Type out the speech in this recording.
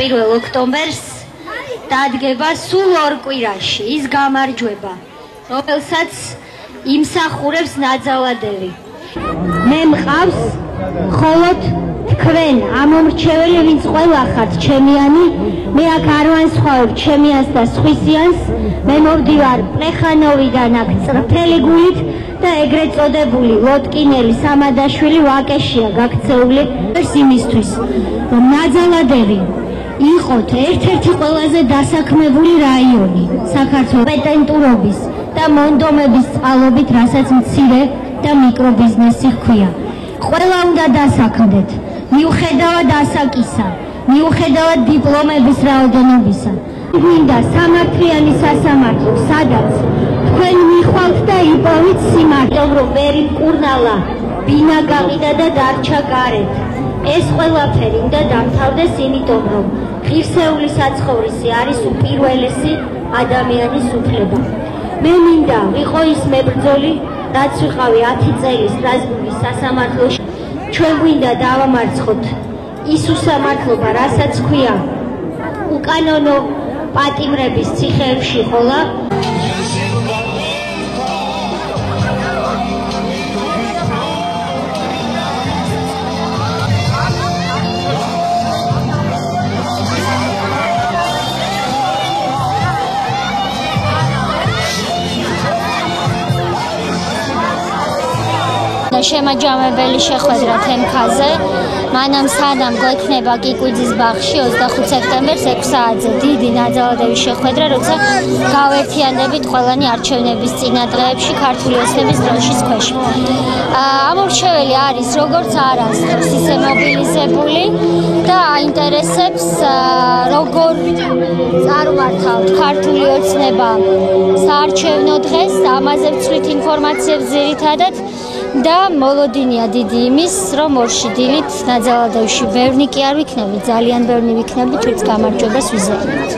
1 ოქტომბერს დადგება სულ 2 კვირაში ის გამარჯვება, რომელსაც იმსახურებს ნაძალადელი. მე მყავს მხოლოდ თქვენ ამომრჩეველი, ვინც ყველა ხართ ჩემიანი, მე აქ არ ვანსხვავებ ჩემიანს და სხვისიანს, მე მოვდივარ პლეხანოვიდან აქ წრფელი გულით და ეგრეთ წოდებული ლოტკინელი სამადაშვილი ვაკეშია გაქცეული იმისთვის, რომ ნაძალადელი იყოთ ერთ-ერთი ყველაზე დასაქმებული რაიონი საქართველოს პეტენტურობის და მონდომების წყალობით, რასაც მცირე და მიკრობიზნესი ჰქვია. ყველა უნდა დასაქმდეთ, მიუხედავად ასაკისა, მიუხედავად დიპლომების რაოდენობისა. გვინდა სამართლიანი სასამართლო, სადაც თქვენ მიხვალთ და იპოვით სიმართლე, რომ ვერ იმკურნალა, ბინა გაყიდა და დარჩა გარეთ. ეს ყველაფერი უნდა დამთავრდეს, იმიტომ რომ ღირსეული საცხოვრისი არის უპირველესი ადამიანის უფლება. მე მინდა ვიყო ის მებრძოლი, რაც ვიყავი 10 წელი სტრასბურგის სასამართლოში. ჩვენ გვინდა დავამარცხოთ ის უსამართლობა, რასაც ქვია უკანონო პატიმრების ციხეებში ყოლა. შემაჯამებელი შეხვედრა თემქაზე, მანამ სანამ გვექნება კიკვიძის ბაღში 25 სექტემბერს 6 საათზე დიდი ნაძალადების შეხვედრა, როცა გავერთიანდებით ყველანი არჩევნების წინადღეებში ქართული ოცნების დროშის ქვეშ. ამორჩეველი არის როგორც არასდროს ისე მობილიზებული და აინტერესებს როგორ წარმართავთ ქართული ოცნება საარჩევნო დღეს, ამაზე ვცვლით ინფორმაციებს ძირითადად და მოლოდინია დიდი იმის, რომ ორში დილით ნაძალადევში ბევრნი კი არ ვიქნებით, ძალიან ბევრნი ვიქნებით, ვინც გამარჯვებას ვიზელებთ.